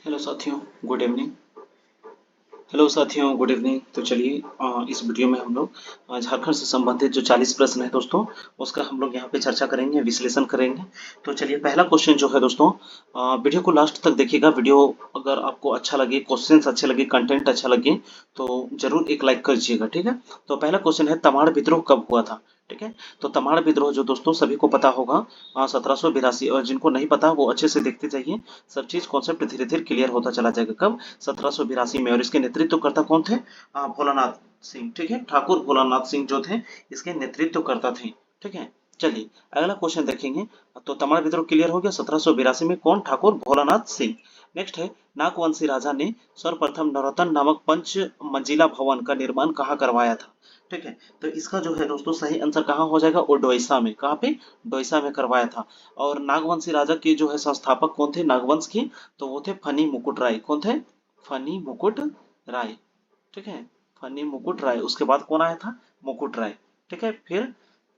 Hello साथियों, good evening. Hello साथियों, good evening. तो चलिए इस वीडियो में हम लोग झारखंड से संबंधित जो 40 प्रश्न है दोस्तों, उसका हम लोग यहाँ पे चर्चा करेंगे, विश्लेषण करेंगे। तो चलिए पहला क्वेश्चन जो है दोस्तों, वीडियो को लास्ट तक देखिएगा। वीडियो अगर आपको अच्छा लगे, क्वेश्चंस अच्छे लगे, कंटेंट अच्छा लगे तो जरूर एक लाइक करिएगा, ठीक है। तो पहला क्वेश्चन है, तमाड़ विद्रोह कब हुआ था? ठीक है। तो तमाड़ विद्रोह जो दोस्तों सभी को पता होगा 1782, और जिनको नहीं पता वो अच्छे से देखते जाइए। सब चीज कॉन्सेप्ट धीरे धीरे क्लियर होता चला जाएगा। कब? 1782 में। और इसके नेतृत्वकर्ता कौन थे? भोलानाथ सिंह, ठीक है। ठाकुर भोलानाथ सिंह जो थे इसके नेतृत्वकर्ता थे, ठीक है। चलिए अगला क्वेश्चन देखेंगे। तो तमाड़ विद्रोह क्लियर हो गया 1782 में। कौन? ठाकुर भोलानाथ सिंह। नेक्स्ट है, नागवंशी राजा ने सर्वप्रथम नवरत्न नामक पंच मंजिला भवन का निर्माण कहाँ करवाया था? ठीक है। तो इसका जो है दोस्तों सही आंसर कहाँ हो जाएगा? ओडोइसा में। कहाँ पे? डोइसा में करवाया था। और नागवंशी राजा के जो है संस्थापक कौन थे नागवंश के? तो वो थे फनी मुकुट राय। कौन थे? फनी मुकुट राय, ठीक है। फनी मुकुट राय। उसके बाद कौन आया था? मुकुट राय, ठीक है।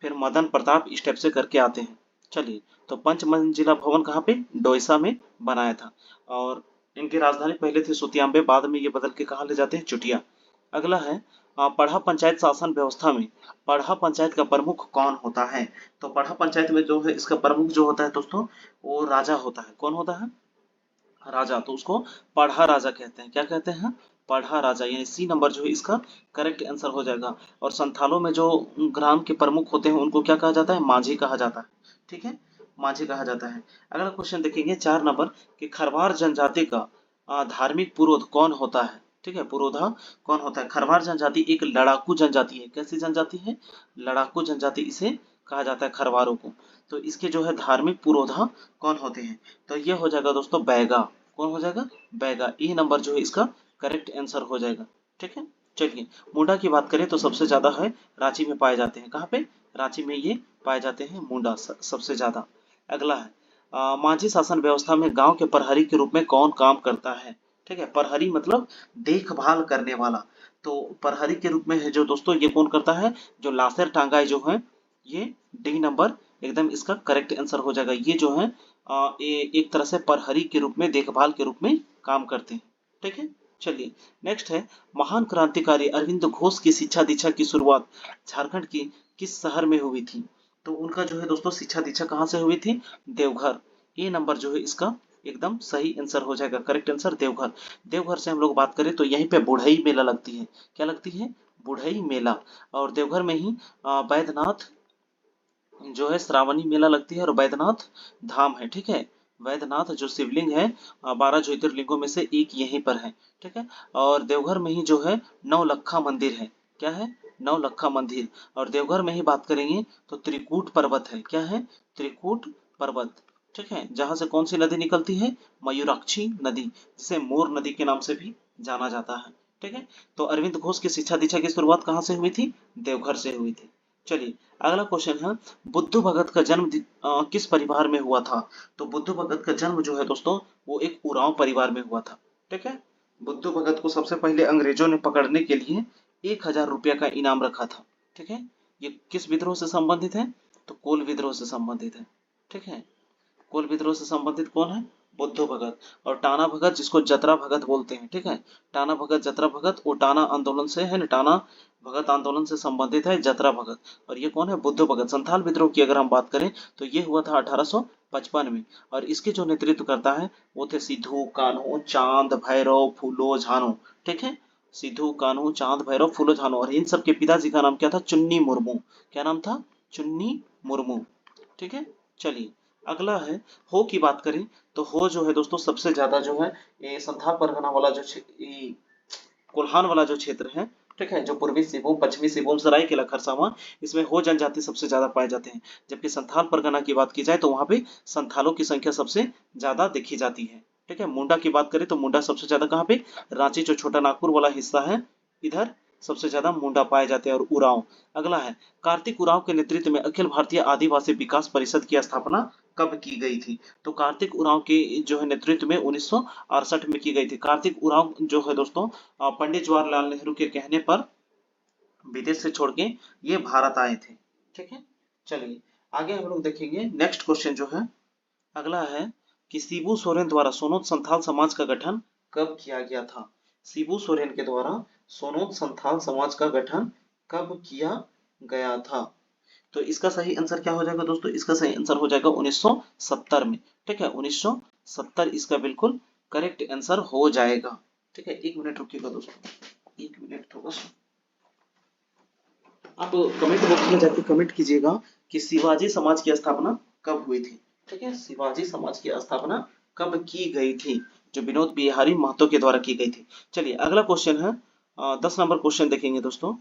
फिर मदन प्रताप स्टेप से करके आते हैं। चलिए, तो पंच मंजिला भवन कहाँ पे? डोइसा में बनाया था। और इनकी राजधानी पहले थी सुतियांबे, बाद में ये बदल के कहाँ ले जाते हैं? चुटिया। अगला है, पढ़ा पंचायत शासन व्यवस्था में पढ़ा पंचायत का प्रमुख कौन होता है? तो पढ़ा पंचायत में जो है इसका प्रमुख जो होता है दोस्तों, वो राजा होता है। कौन होता है? राजा। तो उसको पढ़ा राजा कहते हैं। क्या कहते हैं? पढ़ा राजा। यानी सी नंबर जो है इसका करेक्ट आंसर हो जाएगा। और संथालों में जो ग्राम के प्रमुख होते हैं उनको क्या कहा जाता है? माझी कहा जाता है, ठीक है। माझी कहा जाता है। अगला क्वेश्चन देखेंगे 4 नंबर, कि खरवार जनजाति का धार्मिक पुरोध कौन होता है? ठीक है, पुरोधा कौन होता है? खरवार जनजाति एक लड़ाकू जनजाति है। कैसी जनजाति है? लड़ाकू जनजाति इसे कहा जाता है, खरवारों को। तो इसके जो है धार्मिक पुरोधा कौन होते हैं? तो ये हो जाएगा दोस्तों बैगा। कौन हो जाएगा? बैगा। ई नंबर जो है इसका करेक्ट आंसर हो जाएगा, ठीक है। चलिए, मुंडा की बात करें तो सबसे ज्यादा है रांची में पाए जाते हैं। कहाँ पे? रांची में ये पाए जाते हैं मुंडा सबसे ज्यादा। अगला है, माझी शासन व्यवस्था में गांव के प्रहरी के रूप में कौन काम करता है? ठीक है, प्रहरी मतलब देखभाल करने वाला। तो प्रहरी के रूप में है जो दोस्तों, ये कौन करता है? जो लासेर टांगाई जो है, ये डी नंबर एकदम इसका करेक्ट आंसर हो जाएगा। ये जो है एक तरह से प्रहरी के रूप में, देखभाल के रूप में काम करते हैं, ठीक है। चलिए, नेक्स्ट है, महान क्रांतिकारी अरविंद घोष की शिक्षा दीक्षा की शुरुआत झारखंड की किस शहर में हुई थी? तो उनका जो है दोस्तों शिक्षा दीक्षा कहाँ से हुई थी? देवघर। ये नंबर जो है इसका एकदम सही आंसर हो जाएगा। Correct answer Deoghar. देवघर से हम लोग बात करें तो यहीं पे बुढ़ई मेला लगती है। क्या लगती है? बुढ़ई मेला। और देवघर में ही बैद्यनाथ जो है श्रावणी मेला लगती है, और वैद्यनाथ धाम है, ठीक है। वैद्यनाथ जो शिवलिंग है 12 ज्योतिर्लिंगों में से एक यहीं पर है, ठीक है। और देवघर में ही जो है नौलखा मंदिर है। क्या है? नौलखा मंदिर। और देवघर में ही बात करेंगे तो त्रिकूट पर्वत है। क्या है? त्रिकूट पर्वत, ठीक है। जहां से कौन सी नदी निकलती है? मयूराक्षी नदी, जिसे मोर नदी के नाम से भी जाना जाता है, ठीक है। तो अरविंद घोष की शिक्षा दीक्षा की शुरुआत कहाँ से हुई थी? देवघर से हुई थी। चलिए, अगला क्वेश्चन है, बुद्धू भगत का जन्म किस परिवार में हुआ था? तो बुद्धू भगत का जन्म जो है दोस्तों, वो एक उरांव परिवार में हुआ था, ठीक है। बुद्धू भगत को सबसे पहले अंग्रेजों ने पकड़ने के लिए 1000 रुपया का इनाम रखा था, ठीक है। ये किस विद्रोह से संबंधित है? तो कोल विद्रोह से संबंधित है, ठीक है। कोल विद्रोह से संबंधित कौन है? बुद्धू भगत। और टाना भगत जिसको जतरा भगत बोलते हैं, ठीक है। टाना भगत, जतरा भगत, वो टाना आंदोलन से है ना, टाना भगत आंदोलन से संबंधित है जतरा भगत। और ये कौन है? बुद्धू भगत। संथाल विद्रोह की अगर हम बात करें तो ये हुआ था 1855 में। और इसके जो नेतृत्व करता है वो थे सिद्धू कान्हू चांद भैरव फूलो झानो, ठीक है। सिद्धू कान्हू चांद भैरव फूलो झानो। और इन सब के पिताजी का नाम क्या था? चुन्नी मुर्मू। क्या नाम था? चुन्नी मुर्मू, ठीक है। चलिए, अगला है, हो की बात करें तो हो जो है दोस्तों सबसे ज्यादा जो है ये संथाल परगना वाला जो कोल्हान वाला जो क्षेत्र है, ठीक है, जो पूर्वी सिंहभूम, पश्चिमी सिंहभूम, सरायकेला खरसावां, इसमें हो जनजाति सबसे ज्यादा पाए जाते हैं। जबकि संथाल परगना की बात की जाए तो वहां पे संथालों की संख्या सबसे ज्यादा देखी जाती है, ठीक है। मुंडा की बात करें तो मुंडा सबसे ज्यादा कहाँ पे? रांची जो छोटा नागपुर वाला हिस्सा है, इधर सबसे ज्यादा मुंडा पाए जाते हैं। और उरांव। अगला है, कार्तिक उरांव के नेतृत्व में अखिल भारतीय आदिवासी विकास परिषद की स्थापना कब की गई थी? तो कार्तिक उरांव के जो है नेतृत्व में 1968 में की गई थी। कार्तिक उरांव जो है दोस्तों पंडित जवाहरलाल नेहरू के कहने पर विदेश से छोड़ के ये भारत आए थे, ठीक है। चलिए, आगे हम लोग देखेंगे नेक्स्ट क्वेश्चन जो है, अगला है, कि शिबू सोरेन द्वारा सोनोत संथाल समाज का गठन कब किया गया था? शिबू सोरेन के द्वारा सोनोत संथाल समाज का गठन कब किया गया था? तो इसका सही आंसर क्या हो जाएगा दोस्तों? इसका सही आंसर हो जाएगा 1970 में। ठीक है, 1970 इसका बिल्कुल करेक्ट आंसर हो जाएगा। ठीक है, 1 मिनट रुकिएगा दोस्तों, 1 मिनट थोड़ा सा आप कमेंट बॉक्स में जाके कमेंट कीजिएगा कि शिवाजी समाज की स्थापना कब हुई थी। ठीक है, शिवाजी समाज की स्थापना कब की गई थी? जो विनोद बिहारी महतो के द्वारा की गई थी। चलिए अगला क्वेश्चन है, 10 नंबर क्वेश्चन देखेंगे दोस्तों।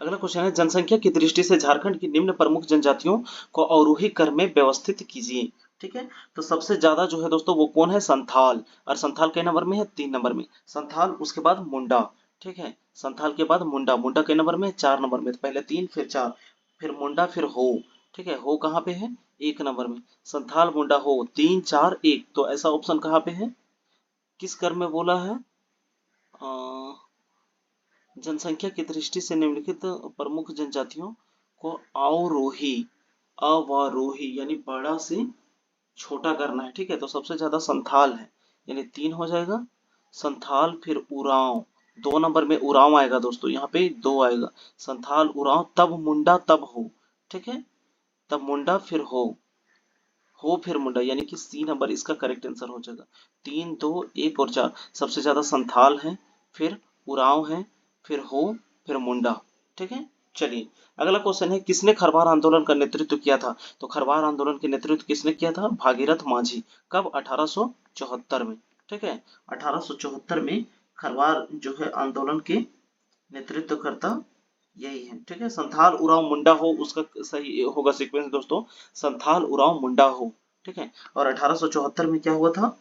अगला क्वेश्चन है, जनसंख्या की दृष्टि से झारखंड की निम्न प्रमुख जनजातियों को अवरोही क्रम में व्यवस्थित कीजिए। ठीक है, तो सबसे ज्यादा जो है दोस्तों वो कौन है? संथाल। और संथाल के नंबर में है 3 नंबर में संथाल, उसके बाद मुंडा। ठीक है, संथाल के बाद मुंडा, मुंडा के नंबर में 4 नंबर में, तो पहले 3 फिर 4 फिर मुंडा फिर हो। ठीक है, हो कहाँ पे है? 1 नंबर में। संथाल मुंडा हो 3 4 1, तो ऐसा ऑप्शन कहाँ पे है? किस क्रम में बोला है? जनसंख्या की दृष्टि से निम्नलिखित प्रमुख जनजातियों को अवरोही, अवरोही यानी बड़ा से छोटा करना है। ठीक है, तो सबसे ज्यादा संथाल है, यानी 3 हो जाएगा। संथाल फिर उरांव, 2 नंबर में उरांव आएगा दोस्तों, यहाँ पे 2 आएगा। संथाल उरांव तब मुंडा तब हो। ठीक है, तब मुंडा फिर हो फिर मुंडा, यानी कि C नंबर इसका करेक्ट आंसर हो जाएगा। 3 2 1 और 4, सबसे ज्यादा संथाल है, फिर उरांव है, फिर हो, फिर मुंडा। ठीक है, चलिए अगला क्वेश्चन है, किसने खरवार आंदोलन का नेतृत्व किया था? तो खरवार आंदोलन के नेतृत्व किसने किया था? भागीरथ माझी। कब? 1874 में। ठीक है, 1874 में खरवार जो है आंदोलन के नेतृत्व करता यही है। ठीक है, संथाल उरांव मुंडा हो, उसका सही होगा सीक्वेंस दोस्तों, संथाल उरांव मुंडा हो। ठीक है, और 1874 में क्या हुआ था?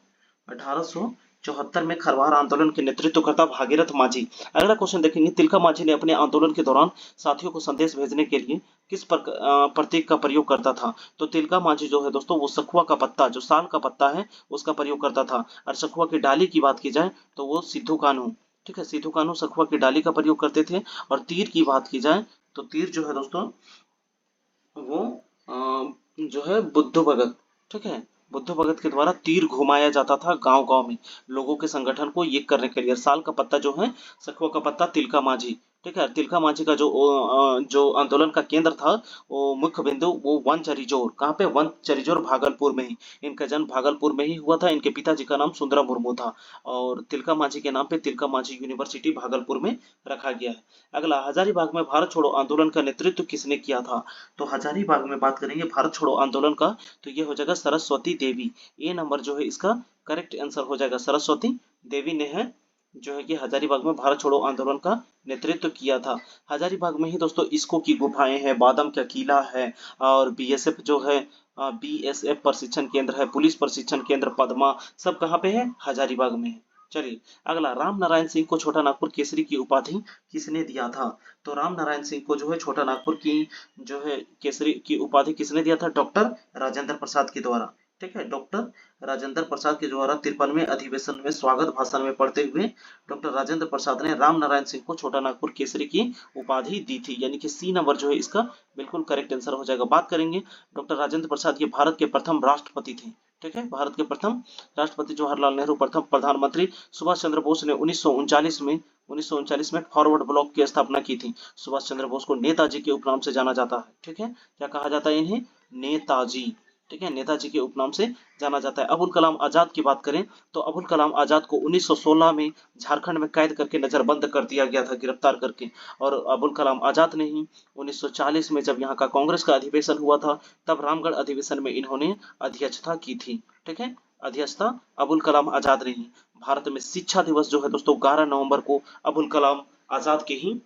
1874 में खरवार आंदोलन के नेतृत्व करता भागीरथ माझी। अगला क्वेश्चन देखेंगे, तिलका माझी ने अपने आंदोलन के दौरान साथियों को संदेश भेजने के लिए किस प्रतीक का प्रयोग करता था? तो तिलका माझी जो है दोस्तों वो सखुआ का पत्ता, जो साल का पत्ता है उसका प्रयोग करता था। और सखुआ की डाली की बात की जाए तो वो सिद्धू कान्हू। ठीक है, सिद्धू कान्हू सखुआ की डाली का प्रयोग करते थे। और तीर की बात की जाए तो तीर जो है दोस्तों वो जो है बुद्धू भगत। ठीक है, बुद्धू भगत के द्वारा तीर घुमाया जाता था गांव गांव में लोगों के संगठन को ये करने के लिए। साल का पत्ता जो है सखुआ का पत्ता तिलका माझी। ठीक है, तिलका माझी का जो आंदोलन का केंद्र था, वो मुख्य बिंदु वो वन चरिजोर, कहाँ पे? वन चरिजोर भागलपुर में ही। इनका जन्म भागलपुर में ही हुआ था। इनके पिताजी का नाम सुंदरम मुर्मू था और तिलका माझी के नाम पे तिलका माझी यूनिवर्सिटी भागलपुर में रखा गया है। अगला, हजारीबाग में भारत छोड़ो आंदोलन का नेतृत्व किसने किया था? तो हजारीबाग में बात करेंगे भारत छोड़ो आंदोलन का, तो ये हो जाएगा सरस्वती देवी। A नंबर जो है इसका करेक्ट आंसर हो जाएगा, सरस्वती देवी ने है जो है कि हजारीबाग में भारत छोड़ो आंदोलन का नेतृत्व किया था। हजारीबाग में ही दोस्तों इसको की गुफाएं हैं, बादम का किला है, और बीएसएफ जो है बीएसएफ प्रशिक्षण केंद्र है, पुलिस प्रशिक्षण केंद्र पदमा, सब कहाँ पे है? हजारीबाग में है। चलिए अगला, राम नारायण सिंह को छोटा नागपुर केसरी की उपाधि किसने दिया था? तो राम नारायण सिंह को जो है छोटा नागपुर की जो है केसरी की उपाधि किसने दिया था? डॉक्टर राजेंद्र प्रसाद के द्वारा। ठीक है, डॉक्टर राजेंद्र प्रसाद के द्वारा 53वें अधिवेशन में स्वागत भाषण में पढ़ते हुए डॉक्टर राजेंद्र प्रसाद ने राम नारायण सिंह को छोटा नागपुर केसरी की उपाधि दी थी, यानी कि C नंबर जो है इसका बिल्कुल करेक्ट आंसर हो जाएगा। बात करेंगे डॉक्टर राजेंद्र प्रसाद, ये भारत के प्रथम राष्ट्रपति थे। ठीक है, भारत के प्रथम राष्ट्रपति जवाहरलाल नेहरू, प्रथम प्रधानमंत्री सुभाष चंद्र बोस ने 1939 में फॉरवर्ड ब्लॉक की स्थापना की थी। सुभाष चंद्र बोस को नेताजी के उपनाम से जाना जाता है। ठीक है, क्या कहा जाता है इन्हें? नेताजी। ठीक है, नेताजी के उपनाम से जाना जाता है। अबुल कलाम आजाद की बात करें तो अबुल कलाम आजाद को 1916 में झारखंड में कैद करके नजरबंद कर दिया गया था, गिरफ्तार करके। और अबुल कलाम आजाद ने ही 1940 में जब यहाँ का कांग्रेस का अधिवेशन हुआ था, तब रामगढ़ अधिवेशन में इन्होंने अध्यक्षता की थी। ठीक है, अध्यक्षता अबुल कलाम आजाद ने ही। भारत में शिक्षा दिवस जो है दोस्तों 11 नवंबर को अबुल कलाम आजाद के ही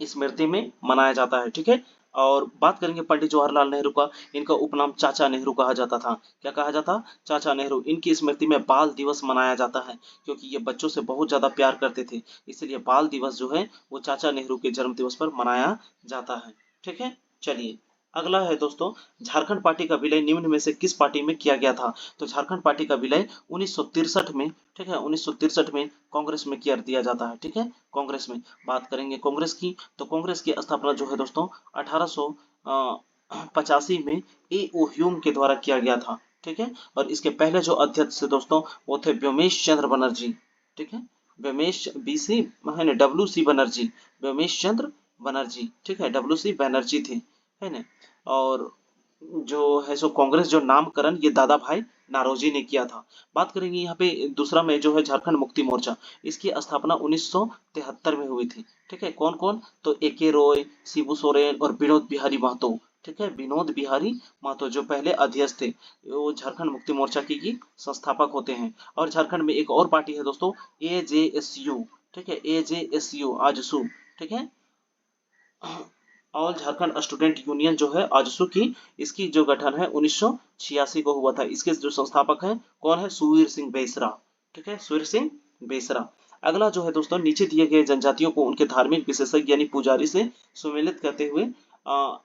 स्मृति में मनाया जाता है। ठीक है, और बात करेंगे पंडित जवाहरलाल नेहरू का, इनका उपनाम चाचा नेहरू कहा जाता था। क्या कहा जाता? चाचा नेहरू। इनकी स्मृति में बाल दिवस मनाया जाता है, क्योंकि ये बच्चों से बहुत ज्यादा प्यार करते थे, इसलिए बाल दिवस जो है वो चाचा नेहरू के जन्म दिवस पर मनाया जाता है। ठीक है, चलिए अगला है दोस्तों, झारखंड पार्टी का विलय निम्न में से किस पार्टी में किया गया था? तो झारखंड पार्टी का विलय 1963 में, ठीक है, 1963 में कांग्रेस में किया दिया जाता है। ठीक है, कांग्रेस में। बात करेंगे कांग्रेस की, तो कांग्रेस की स्थापना जो है दोस्तों 1800 85 में ए ओ ह्यूम के द्वारा किया गया था। ठीक है, और इसके पहले जो अध्यक्ष थे दोस्तों वो थे व्योमेश चंद्र बनर्जी। ठीक है, व्योमेश बीसी है ना, डब्ल्यू सी बनर्जी, व्योमेश चंद्र बनर्जी। ठीक है, डब्ल्यू सी बनर्जी थे, है ना। और जो है सो कांग्रेस जो नामकरण ये दादा भाई नारोजी ने किया था। बात करेंगे यहाँ पे दूसरा में जो है झारखंड मुक्ति मोर्चा, इसकी स्थापना 1973 में हुई थी। ठीक है, कौन कौन, तो ए के रॉय, शिबू सोरेन और विनोद बिहारी महतो। ठीक है, विनोद बिहारी महतो जो पहले अध्यक्ष थे, वो झारखंड मुक्ति मोर्चा की संस्थापक होते हैं। और झारखंड में एक और पार्टी है दोस्तों, AJSU। ठीक है, AJSU आजसू। ठीक है, ऑल झारखंड स्टूडेंट यूनियन जो है आजसू की, इसकी जो गठन है 1986 को हुआ था। इसके जो संस्थापक हैं कौन है, सुवीर सिंह बेसरा। ठीक है, सुवीर सिंह बेसरा। अगला जो है दोस्तों, नीचे दिए गए जनजातियों को उनके धार्मिक विशेषज्ञ यानी पुजारी से सुमेलित करते हुए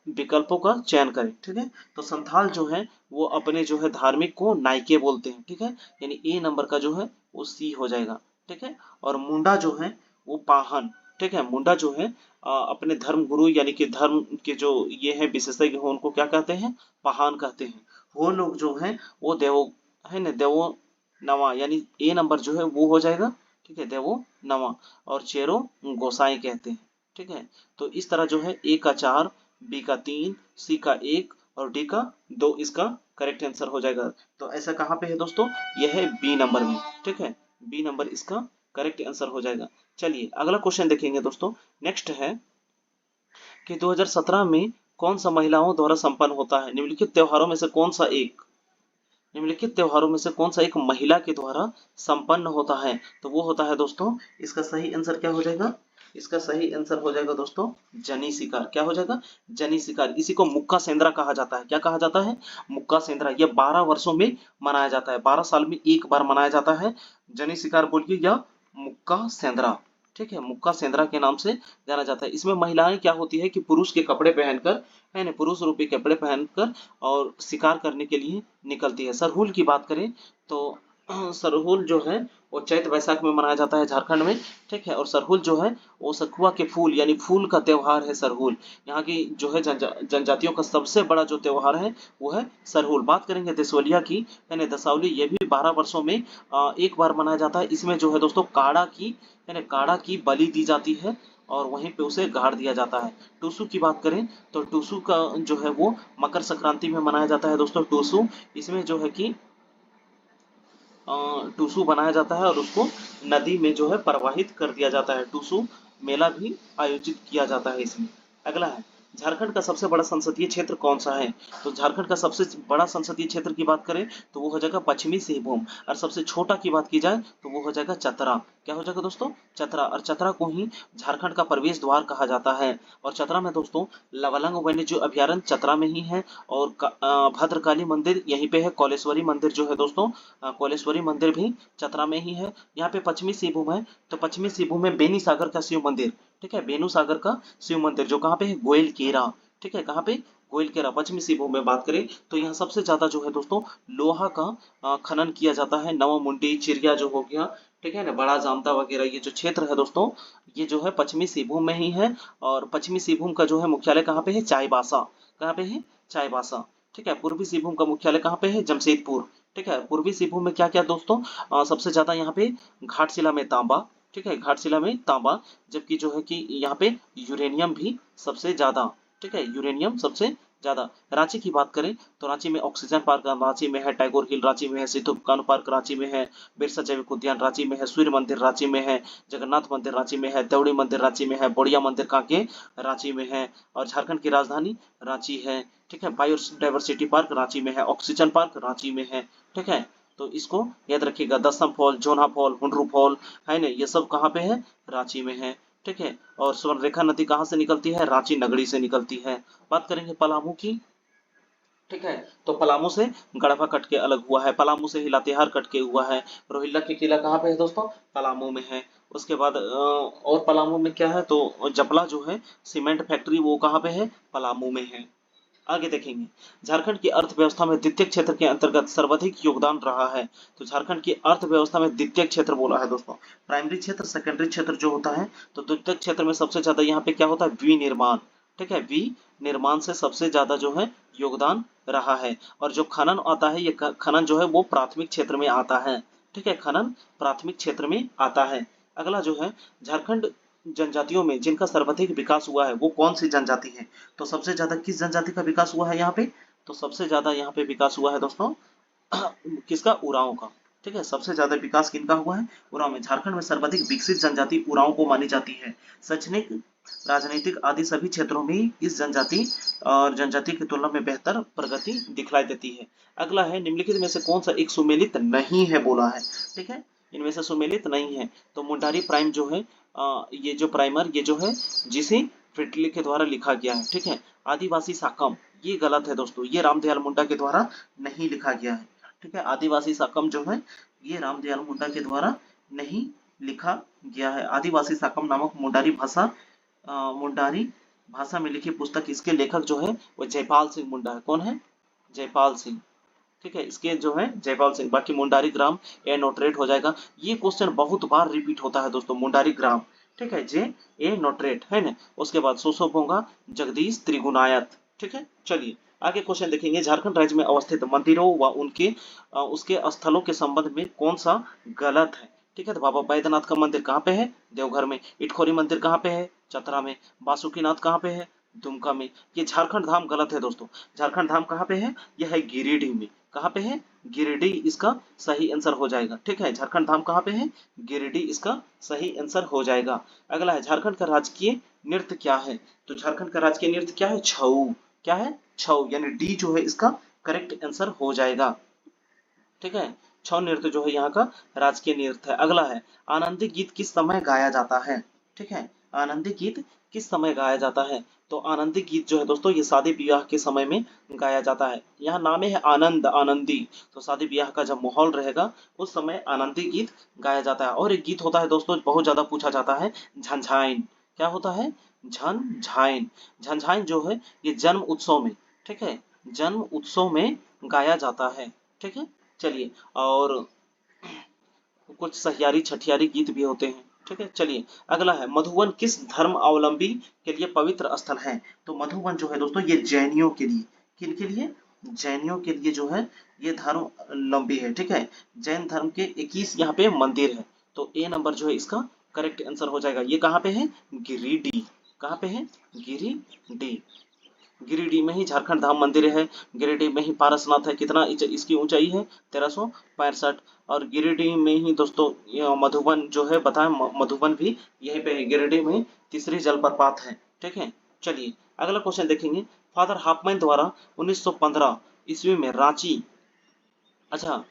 विकल्पों का चयन करें। ठीक है, तो संथाल जो है वो अपने जो है धार्मिक को नाइके बोलते हैं। ठीक है, यानी ए नंबर का जो है वो सी हो जाएगा। ठीक है, और मुंडा जो है वो पाहन। ठीक है, मुंडा जो है अपने धर्म गुरु यानी कि धर्म के जो ये है विशेषज्ञ हो उनको क्या कहते हैं, पाहन कहते हैं। वो लोग जो है वो देवो, है ना, देवो नवा, यानी ए नंबर जो है वो हो जाएगा। ठीक है, देवो नवा। और चेरो गोसाई कहते हैं। ठीक है, तो इस तरह जो है ए का 4, बी का 3, सी का 1 और डी का 2 इसका करेक्ट आंसर हो जाएगा। तो ऐसा कहाँ पे है दोस्तों, यह है बी नंबर में। ठीक है, बी नंबर इसका करेक्ट आंसर हो जाएगा। चलिए अगला क्वेश्चन देखेंगे दोस्तों। नेक्स्ट है कि 2017 में कौन सा महिलाओं द्वारा संपन्न होता है, निम्नलिखित त्योहारों में से कौन सा एक, निम्नलिखित त्योहारों में से कौन सा एक महिला के द्वारा संपन्न होता है, तो वो होता है दोस्तों, इसका सही आंसर क्या हो जाएगा, इसका सही आंसर हो जाएगा दोस्तों जनी शिकार। क्या हो जाएगा, जनी शिकार। इसी को मुक्का सेंद्रा कहा जाता है। क्या कहा जाता है, मुक्का सेंद्रा। ये 12 वर्षों में मनाया जाता है, 12 साल में एक बार मनाया जाता है। जनी शिकार बोलिए या मुक्का सेंद्रा। ठीक है, मुक्का सेंद्रा के नाम से जाना जाता है। इसमें महिलाएं क्या होती है कि पुरुष के कपड़े पहनकर, है ना, पुरुष रूपी कपड़े पहनकर और शिकार करने के लिए निकलती है। सरहुल की बात करें तो सरहुल जो है वो चैत वैशाख में मनाया जाता है झारखंड में। ठीक है, और सरहुल जो है वो सखुआ के फूल यानी फूल का त्योहार है सरहुल। यहाँ की जो है जनजातियों का सबसे बड़ा जो त्योहार है वो है सरहुल। बात करेंगे दसवलिया की, यानी दसावली, ये भी 12 वर्षों में एक बार मनाया जाता है। इसमें जो है दोस्तों काढ़ा की, यानी काढ़ा की बलि दी जाती है और वहीं पे उसे गाड़ दिया जाता है। टूसू की बात करें तो टूसू का जो है वो मकर संक्रांति में मनाया जाता है दोस्तों टूसू। इसमें जो है कि टूसू बनाया जाता है और उसको नदी में जो है प्रवाहित कर दिया जाता है। टूसू मेला भी आयोजित किया जाता है इसमें। अगला है, झारखंड का सबसे बड़ा संसदीय क्षेत्र कौन सा है, तो झारखंड का सबसे बड़ा संसदीय क्षेत्र की बात करें तो वो हो जाएगा पश्चिमी सिंहभूम। और सबसे छोटा की बात की जाए तो वो हो जाएगा चतरा। क्या हो जाएगा दोस्तों, चतरा। और चतरा को ही झारखंड का प्रवेश द्वार कहा जाता है। और चतरा में दोस्तों लवलंग वन्यजीव अभ्यारण्य चतरा में ही है। और भद्रकाली मंदिर यहीं पे है। कौलेश्वरी मंदिर जो है दोस्तों, कौलेश्वरी मंदिर भी चतरा में ही है। यहाँ पे पश्चिमी सिंहभूम है तो पश्चिमी सिंहभूम में बेनी सागर का शिव मंदिर। ठीक है, बेनू सागर का शिव मंदिर जो कहाँ पे है, गोयल केरा। ठीक है, कहाँ पे, गोयल केरा। पश्चिमी सिंहभूम में बात करें तो यहाँ सबसे ज्यादा जो है दोस्तों लोहा का खनन किया जाता है। नवा चिड़िया जो हो गया, ठीक है ना, बड़ा जामता वगैरह, ये जो क्षेत्र है दोस्तों ये जो है पश्चिमी सिंहभूम में ही है। और पश्चिमी सिंहभूम का जो है मुख्यालय कहाँ पे है, चाईबासा। कहाँ पे है, चाईबासा। ठीक है, पूर्वी सिंहभूम का मुख्यालय कहाँ पे है, जमशेदपुर। ठीक है, पूर्वी सिंहभूम में क्या क्या दोस्तों, सबसे ज्यादा यहाँ पे घाटशिला में तांबा। ठीक है, घाटशिला में तांबा। जबकि जो है कि यहाँ पे यूरेनियम भी सबसे ज्यादा। ठीक है, यूरेनियम सबसे ज्यादा। रांची की बात करें तो रांची में ऑक्सीजन पार्क रांची में है, टैगोर हिल रांची में है, सिद्धू कान्हू पार्क रांची में है, बिरसा जैविक उद्यान रांची में है, सूर्य मंदिर रांची में है, जगन्नाथ मंदिर रांची में है, देवड़ी मंदिर रांची में है, बोड़िया मंदिर कांके रांची में है। और झारखंड की राजधानी रांची है। ठीक है, बायोडाइवर्सिटी पार्क रांची में है, ऑक्सीजन पार्क रांची में है। ठीक है, तो इसको याद रखिएगा। दसम फॉल, जोना फॉल, हुंडरू फॉल, है ना, ये सब कहाँ पे है, रांची में है। ठीक है, और स्वर्णरेखा नदी कहाँ से निकलती है, रांची नगरी से निकलती है। बात करेंगे पलामू की। ठीक है, तो पलामू से गढ़वा कट के अलग हुआ है, पलामू से ही लातेहार कट के हुआ है। रोहिल्ला की किला कहाँ पे है दोस्तों, पलामू में है। उसके बाद और पलामू में क्या है तो जपला जो है सीमेंट फैक्ट्री वो कहाँ पे है, पलामू में है। आगे देखेंगे, झारखंड की अर्थव्यवस्था में द्वितीय क्षेत्र के अंतर्गत सर्वाधिक योगदान रहा है। तो झारखंड की अर्थव्यवस्था में द्वितीय क्षेत्र बोला है दोस्तों, प्राइमरी क्षेत्र सेकेंडरी क्षेत्र जो होता है। तो द्वितीय क्षेत्र में सबसे ज्यादा यहाँ पे क्या होता है, विनिर्माण। ठीक है, वी निर्माण से सबसे ज्यादा जो है योगदान रहा है। और जो खनन आता है, ये खनन जो है वो प्राथमिक क्षेत्र में आता है। ठीक है, खनन प्राथमिक क्षेत्र में आता है। अगला जो है, झारखंड जनजातियों में जिनका सर्वाधिक विकास हुआ है वो कौन सी जनजाति है? तो सबसे ज्यादा किस जनजाति का विकास हुआ है यहाँ पे? तो सबसे ज्यादा यहाँ पे विकास हुआ है दोस्तों किसका? उरांव का। ठीक है, सबसे ज्यादा विकास किनका हुआ है? उरांव में। झारखंड में सर्वाधिक विकसित जनजाति उरांव को मानी जाती है। शैक्षणिक, राजनीतिक आदि सभी क्षेत्रों में इस जनजाति की तुलना में बेहतर प्रगति दिखलाई देती है। अगला है, निम्नलिखित में से कौन सा एक सुमेलित नहीं है बोला है। ठीक है, इनमें से सुमेलित नहीं है। तो मुंडारी प्राइम जो है, ये जो प्राइमर, ये जो है जिसे फ्रिटली के द्वारा लिखा गया है। ठीक है, आदिवासी साकम, ये गलत है दोस्तों, ये रामदयाल मुंडा के द्वारा नहीं लिखा गया है। ठीक है, आदिवासी साकम जो है ये रामदयाल मुंडा के द्वारा नहीं लिखा गया है। आदिवासी साकम नामक मुंडारी भाषा में लिखी पुस्तक, इसके लेखक जो है वो जयपाल सिंह मुंडा है। कौन है? जयपाल सिंह। ठीक है, इसके जो है जयपाल सिंह। बाकी मुंडारी ग्राम ए नोटरेट हो जाएगा। ये क्वेश्चन बहुत बार रिपीट होता है दोस्तों, मुंडारी ग्राम। ठीक है, जे ए नोटरेट है ना। उसके बाद सोसोबोंगा जगदीश त्रिगुणायत। ठीक है, चलिए आगे क्वेश्चन देखेंगे। झारखंड राज्य में अवस्थित मंदिरों व उसके स्थलों के संबंध में कौन सा गलत है? ठीक है, तो बाबा बैद्यनाथ का मंदिर कहाँ पे है? देवघर में। इटखोरी मंदिर कहाँ पे है? चतरा में। बासुकीनाथ कहाँ पे है? दुमका में। ये झारखंड धाम गलत है दोस्तों। झारखंड धाम कहाँ पे है? यह है गिरिडीह में। कहाँ पे है? गिरिडीह इसका सही आंसर हो जाएगा। ठीक है, झारखंड धाम कहाँ पे है? गिरिडीह इसका सही आंसर हो जाएगा। अगला है, झारखंड का राजकीय नृत्य क्या है? तो झारखंड का राजकीय नृत्य क्या है? छऊ। क्या है? छऊ, यानी डी जो है इसका करेक्ट आंसर हो जाएगा। ठीक है, छऊ नृत्य जो है यहाँ का राजकीय नृत्य है। अगला है, आनंदी गीत किस समय गाया जाता है? ठीक है, आनंदी गीत किस समय गाया जाता है? तो आनंदी गीत जो है दोस्तों ये शादी ब्याह के समय में गाया जाता है। यहाँ नाम है आनंद, आनंदी। तो शादी ब्याह का जब माहौल रहेगा उस समय आनंदी गीत गाया जाता है। और एक गीत होता है दोस्तों, बहुत ज्यादा पूछा जाता है, झंझाइन। क्या होता है? झंझाइन। झंझाइन जो है ये जन्म उत्सव में, ठीक है, जन्म उत्सव में गाया जाता है। ठीक है, चलिए, और कुछ सहियारी छठियारी गीत भी होते हैं। ठीक है, चलिए अगला है, मधुवन किस धर्म अवलंबी के लिए पवित्र स्थल है? तो मधुवन जो है दोस्तों ये जैनियों के लिए। किन के लिए? जैनियों के लिए जो है ये धर्म अवलंबी है। ठीक है, जैन धर्म के 21 यहाँ पे मंदिर है। तो ए नंबर जो है इसका करेक्ट आंसर हो जाएगा। ये कहाँ पे है? गिरिडीह। कहाँ पे है? गिरिडीह। गिरिडीह में ही झारखंड धाम मंदिर है। गिरिडीह में ही पारसनाथ है। कितना इसकी ऊंचाई है? 1365। और गिरिडीह में ही दोस्तों मधुबन जो है बताएं, मधुबन भी यहीं पे है। गिरिडीह में तीसरी जलप्रपात है। ठीक है, चलिए अगला क्वेश्चन देखेंगे। फादर हाफमैन द्वारा 1915 ईस्वी में रांची, अच्छा,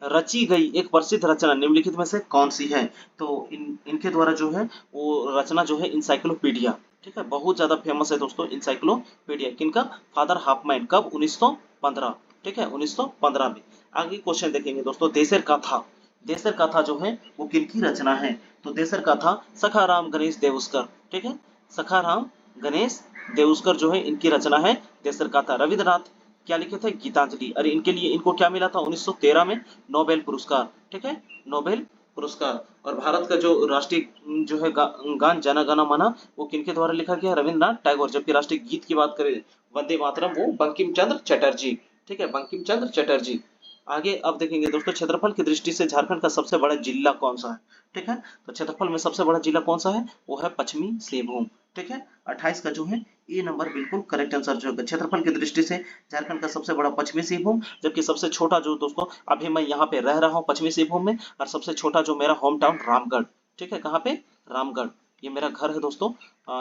रची गई एक प्रसिद्ध रचना निम्नलिखित में से कौन सी है? तो इनके द्वारा जो है वो रचना जो है इंसाइक्लोपीडिया। ठीक है, बहुत ज्यादा फेमस है दोस्तों इंसाइक्लोपीडिया। किनका? Father Hopman. कब? 1915। ठीक है, 1915 में। आगे क्वेश्चन देखेंगे दोस्तों, देशर गाथा। देशर गाथा जो है वो किनकी रचना है? तो देशर गाथा सखाराम गणेश देवस्कर। ठीक है, सखाराम गणेश देवस्कर जो है इनकी रचना है देशर गाथा। रविंद्रनाथ क्या लिखे थे? गीतांजलि। अरे इनके लिए इनको क्या मिला था 1913 में? नोबेल पुरस्कार। ठीक है, नोबेल पुरस्कार। और भारत का जो राष्ट्रीय जो है गान जन गण मन, वो किनके द्वारा लिखा गया? रविंद्रनाथ टैगोर। जबकि राष्ट्रीय गीत की बात करें वंदे मातरम, वो बंकिम चंद्र चटर्जी। ठीक है, बंकिम चंद्र चटर्जी। आगे अब देखेंगे दोस्तों, क्षेत्रफल की दृष्टि से झारखंड का सबसे बड़ा जिला कौन सा है? ठीक है, तो क्षेत्रफल में सबसे बड़ा जिला कौन सा है? वो है पश्चिमी सिंहभूम। ठीक है, 28 का जो है ए नंबर बिल्कुल करेक्ट आंसर जो है। क्षेत्रफल की दृष्टि से झारखंड का सबसे बड़ा पश्चिमी सिंहभूम, जबकि सबसे छोटा जो दोस्तों अभी मैं यहाँ पे रह रहा हूँ पश्चिमी सिंहभूम में, और सबसे छोटा जो मेरा होम टाउन रामगढ़। ठीक है, कहाँ पे? रामगढ़। ये मेरा घर है दोस्तों,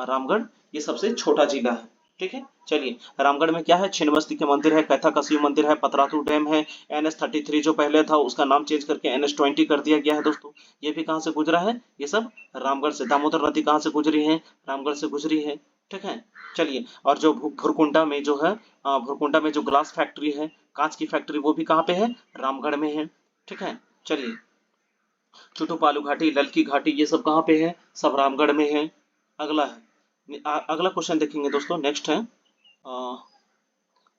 रामगढ़। ये सबसे छोटा जिला है। ठीक है, चलिए रामगढ़ में क्या है? छिन्नमस्ती के मंदिर है, कैथा का शिव मंदिर है, पतरातू डैम है, NH-33 जो पहले था उसका नाम चेंज करके NH-20 कर दिया गया है दोस्तों। ये भी कहाँ से गुजरा है? ये सब रामगढ़ से। दामोदर नदी कहाँ से गुजरी है? रामगढ़ से गुजरी है। ठीक है, चलिए, और जो भुरकुंडा में जो है, भुरकुंडा में जो ग्लास फैक्ट्री है, कांच की फैक्ट्री, वो भी कहाँ पे है? रामगढ़ में है। ठीक है, चलिए, चुटुपालू घाटी, ललकी घाटी, ये सब कहाँ पे है? सब रामगढ़ में है। अगला है, अगला क्वेश्चन देखेंगे दोस्तों, नेक्स्ट है,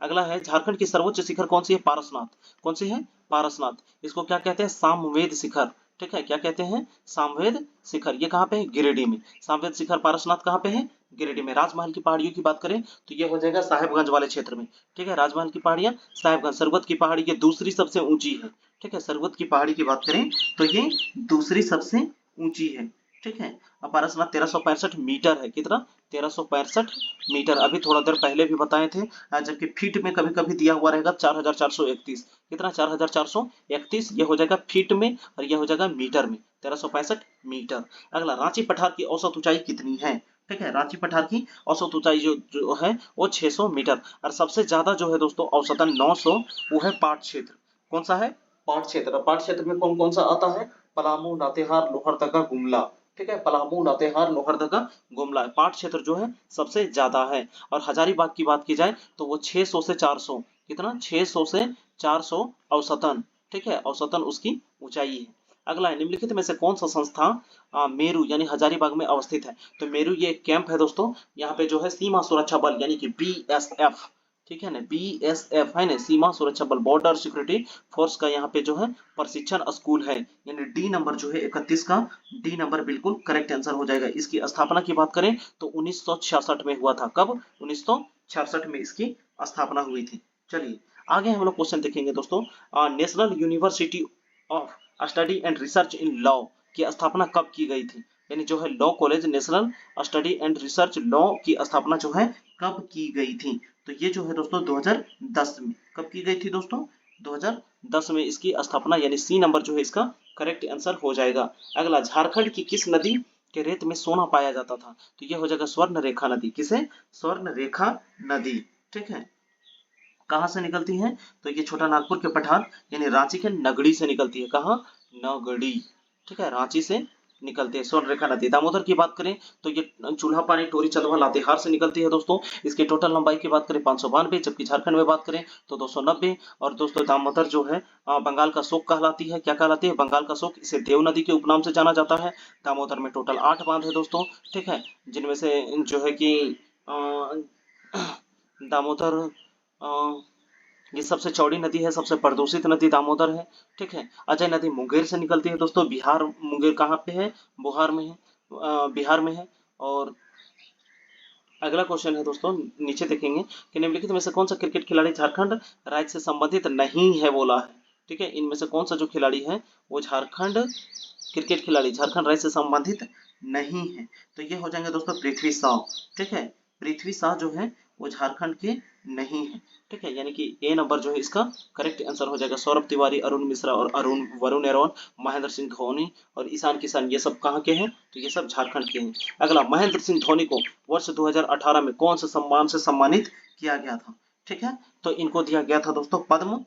अगला है, झारखंड की सर्वोच्च शिखर कौन सी है? पारसनाथ। कौन सी है? पारसनाथ। इसको क्या कहते हैं? सामवेद शिखर। ठीक है, क्या कहते हैं, सामवेद शिखर। ये कहाँ पे है, गिरिडीह में। सामवेद शिखर पारसनाथ कहाँ पे है, गिरिडीह में। राजमहल की पहाड़ियों की बात करें तो ये हो जाएगा साहेबगंज वाले क्षेत्र में। ठीक है, राजमहल की पहाड़ियां साहेबगंज। सरवत की पहाड़ी ये दूसरी सबसे ऊंची है। ठीक है, सरवत की पहाड़ी की बात करें तो ये दूसरी सबसे ऊंची है। ठीक है, अब पारसनाथ 1365 मीटर है। कितना, 1365 मीटर। अभी थोड़ा देर पहले भी बताए थे। जबकि फीट में कभी कभी दिया हुआ रहेगा 4431। कितना, 4431। ये हो जाएगा फीट में और ये हो जाएगा मीटर में, 1365 मीटर। अगला, रांची पठार की औसत ऊंचाई कितनी है। ठीक है, रांची पठार की औसत ऊंचाई जो है वो 600 मीटर। और सबसे ज्यादा जो है दोस्तों औसतन 900, वो है पाट क्षेत्र। कौन सा है, पाट क्षेत्र। पाट क्षेत्र में कौन कौन सा आता है, पलामू, लातेहार, लोहरदगा, गुमला। ठीक है, पलामू, लातेहार, लोहरदगा, गुमला, पाट क्षेत्र जो है सबसे ज्यादा है। और हजारीबाग की बात की जाए तो वो 600 से 400। कितना, 600 से 400 औसतन। ठीक है, औसतन उसकी ऊंचाई है। अगला है, निम्नलिखित में से कौन सा संस्था मेरू यानी हजारीबाग में अवस्थित है। तो मेरू ये एक कैंप है दोस्तों। यहाँ पे जो है सीमा सुरक्षा बल यानी कि BSF, ठीक है ना, BSF है ना, सीमा सुरक्षा बल, बॉर्डर सिक्योरिटी फोर्स का यहाँ पे जो है प्रशिक्षण स्कूल है। यानी डी नंबर जो है 31 का, डी नंबर बिल्कुल करेक्ट आंसर हो जाएगा। इसकी स्थापना की बात करें तो 1966 में हुआ था। कब, 1966 में इसकी स्थापना हुई थी। चलिए आगे हम लोग क्वेश्चन देखेंगे दोस्तों। National university of study and research in law की स्थापना कब की गई थी। यानी जो है law college, national study and research law की स्थापना जो है कब की गई थी। तो ये जो है दोस्तों 2010 में। कब की गई थी दोस्तों, 2010 में इसकी स्थापना, यानी सी नंबर जो है इसका करेक्ट आंसर हो जाएगा। अगला, झारखंड की किस नदी के रेत में सोना पाया जाता था। तो ये हो जाएगा स्वर्ण रेखा नदी। किसे, स्वर्ण रेखा नदी। ठीक है, कहाँ से निकलती है तो ये छोटा नागपुर के पठार यानी रांची के नगड़ी से निकलती है। कहाँ, नगड़ी। ठीक है, रांची से निकलती है स्वर्ण रेखा नदी। दामोदर की बात करें तो ये चूल्हा पानी टोरी चंदवा लातेहार से निकलती है दोस्तों। इसकी टोटल लंबाई की बात करें 592, जबकि झारखंड में बात करें तो 290। और दोस्तों दामोदर जो है बंगाल का शोक कहलाती है। क्या कहलाती है, बंगाल का शोक। इसे देव नदी के उपनाम से जाना जाता है। दामोदर में टोटल 8 बांध है दोस्तों। ठीक है, जिनमें से जो है कि दामोदर अ, ये सबसे चौड़ी नदी है, सबसे प्रदूषित नदी दामोदर है। ठीक है, अजय नदी मुंगेर से निकलती है दोस्तों। बिहार, मुंगेर कहाँ पे है, बिहार में है, बिहार में है। और अगला क्वेश्चन है दोस्तों, नीचे देखेंगे कि निम्नलिखित में से कौन सा क्रिकेट खिलाड़ी झारखंड राज्य से संबंधित नहीं है, बोला है। ठीक है, इनमें से कौन सा जो खिलाड़ी है वो झारखंड, क्रिकेट खिलाड़ी झारखंड राज्य से संबंधित नहीं है। तो ये हो जाएंगे दोस्तों पृथ्वी शाह। ठीक है, पृथ्वी शाह जो है वो झारखंड के नहीं है। ठीक है, यानी कि ए नंबर जो है इसका करेक्ट आंसर हो जाएगा। सौरभ तिवारी, अरुण मिश्रा और वरुण एरोन, महेंद्र सिंह धोनी और ईशान किशन, ये सब कहाँ के हैं, तो ये सब झारखंड के हैं। अगला, महेंद्र सिंह धोनी को वर्ष 2018 में कौन से सम्मान से सम्मानित किया गया था। ठीक है, तो इनको दिया गया था दोस्तों पद्म।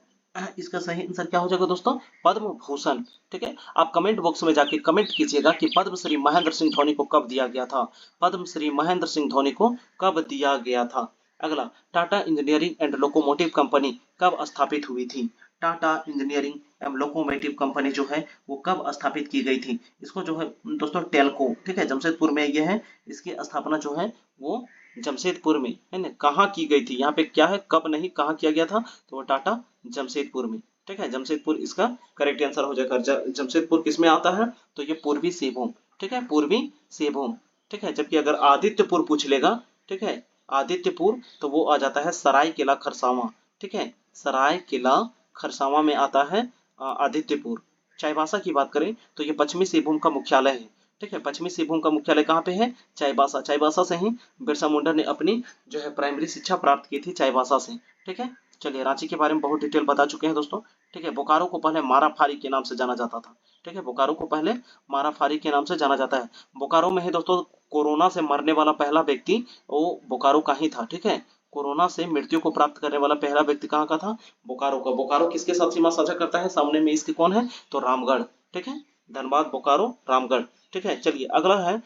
इसका सही आंसर क्या हो जाएगा दोस्तों, पद्म भूषण। ठीक है, आप कमेंट बॉक्स में जाके कमेंट कीजिएगा कि पद्म श्री महेंद्र सिंह धोनी को कब दिया गया था। पद्म श्री महेंद्र सिंह धोनी को कब दिया गया था। अगला, Tata engineering and locomotive company कब स्थापित हुई थी। Tata engineering and locomotive company जो है वो कब स्थापित की गई थी। इसको जो है दोस्तों टेल्को, ठीक है, जमशेदपुर में ये है। इसकी स्थापना जो है वो जमशेदपुर में है ना, कहाँ की गई थी। यहाँ पे क्या है, कब नहीं कहाँ किया गया था, तो वो टाटा जमशेदपुर में। ठीक है, जमशेदपुर इसका करेक्ट आंसर हो जाएगा। जमशेदपुर किस में आता है, तो ये पूर्वी सिंहभूम। ठीक है, पूर्वी सिंहभूम। ठीक है, जबकि अगर आदित्यपुर पूछ लेगा, ठीक है, आदित्यपुर, तो वो आ जाता है सरायकेला खरसावां। ठीक है, सरायकेला खरसावां में आता है आदित्यपुर। चाईबासा की बात करें तो ये पश्चिमी सिंहभूम का मुख्यालय है। ठीक है, पश्चिमी सिंहभूम का मुख्यालय कहाँ पे है, चाईबासा। चाईबासा से ही बिरसा मुंडा ने अपनी जो है प्राइमरी शिक्षा प्राप्त की थी, चाईबासा से। ठीक है, चलिए रांची के बारे में बहुत डिटेल बता चुके हैं दोस्तों। ठीक है, बोकारो को पहले माराफारी के नाम से जाना जाता था। ठीक है, बोकारो को पहले माराफारी के नाम से जाना जाता है। बोकारो में है दोस्तों कोरोना से मरने वाला पहला व्यक्ति वो बोकारो का ही था। ठीक है, कोरोना से मृत्यु को प्राप्त करने वाला पहला व्यक्ति कहाँ का था, बोकारो का। बोकारो किसके साथ सीमा साझा करता है, सामने में इसके कौन है, तो रामगढ़। ठीक है, धनबाद, बोकारो, रामगढ़। ठीक है, चलिए अगला है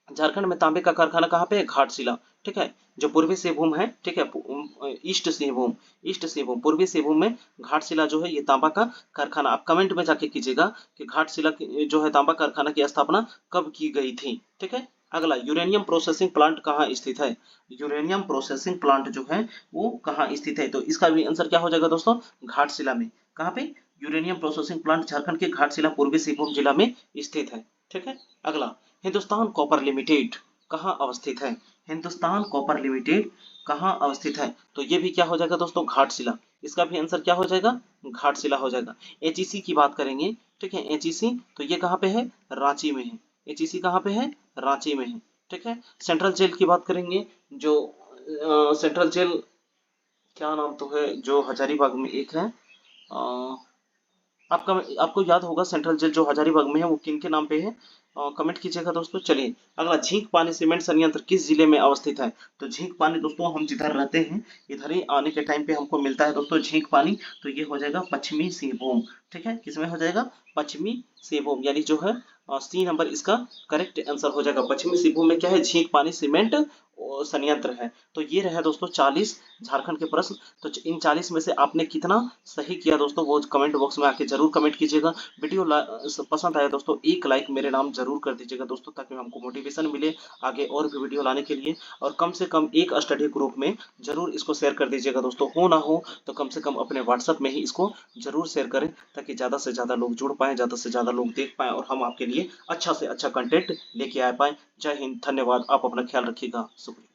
झारखंड में तांबे का कारखाना कहाँ पे है, घाटशिला। ठीक है, जो पूर्वी सिंहभूम है, ठीक है, ईस्ट सिंहभूम, ईस्ट सिंहभूम, पूर्वी सिंहभूम में घाटशिला जो है ये तांबा का कारखाना। आप कमेंट में जाके कीजिएगा कि घाटशिला जो है तांबा कारखाना की स्थापना कब की गई थी। ठीक है, अगला, यूरेनियम प्रोसेसिंग प्लांट कहाँ स्थित है। यूरेनियम प्रोसेसिंग प्लांट जो है वो कहाँ स्थित है, तो इसका भी आंसर क्या हो जाएगा दोस्तों, घाटशिला में। कहाँ पे, यूरेनियम प्रोसेसिंग प्लांट झारखंड के घाटशिला पूर्वी सिंहभूम जिला में स्थित है। ठीक है। अगला, हिंदुस्तान कॉपर लिमिटेड कहाँ अवस्थित है? हिंदुस्तान कॉपर लिमिटेड कहाँ अवस्थित है? तो ये भी क्या हो जाएगा दोस्तों? घाटशिला। इसका भी आंसर क्या हो जाएगा? घाटशिला हो जाएगा। एचईसी की बात करेंगे, ठीक है, एचईसी तो ये कहाँ पे है? रांची में है। एचईसी कहाँ पे है? रांची में है। ठीक है। सेंट्रल जेल की बात करेंगे, जो सेंट्रल जेल, क्या नाम तो है, जो हजारीबाग में एक है, अ, आपका आपको याद होगा सेंट्रल जेल जो हजारीबाग में है वो किन के नाम पे है? कमेंट कीजिएगा दोस्तों। चलिए अगला, झींक पानी सीमेंट संयंत्र किस जिले में अवस्थित है? तो झींक पानी दोस्तों, हम जिधर रहते हैं इधर ही आने के टाइम पे हमको मिलता है दोस्तों झींक पानी, तो ये हो जाएगा पश्चिमी सिंहभूम। ठीक है, किसमें हो जाएगा? पश्चिमी सिंहभूम, यानी जो है सी नंबर इसका करेक्ट आंसर हो जाएगा। पश्चिमी सिंहभूम में क्या है? झींक पानी सीमेंट संयंत्र है। तो ये रहा दोस्तों 40 झारखंड के प्रश्न। तो इन 40 में से आपने कितना सही किया दोस्तों, वो कमेंट बॉक्स में आके जरूर कमेंट कीजिएगा। वीडियो पसंद आया दोस्तों, एक लाइक मेरे नाम जरूर कर दीजिएगा दोस्तों, ताकि हमको मोटिवेशन मिले आगे और भी वीडियो लाने के लिए। और कम से कम एक स्टडी ग्रुप में जरूर इसको शेयर कर दीजिएगा दोस्तों, हो ना हो तो कम से कम अपने व्हाट्सएप में ही इसको जरूर शेयर करें, ताकि ज़्यादा से ज़्यादा लोग जुड़ पाएँ, ज़्यादा से ज़्यादा लोग देख पाएँ और हम आपके लिए अच्छा से अच्छा कंटेंट लेके आ पाएँ। जय हिंद, धन्यवाद, आप अपना ख्याल रखिएगा, शुक्रिया।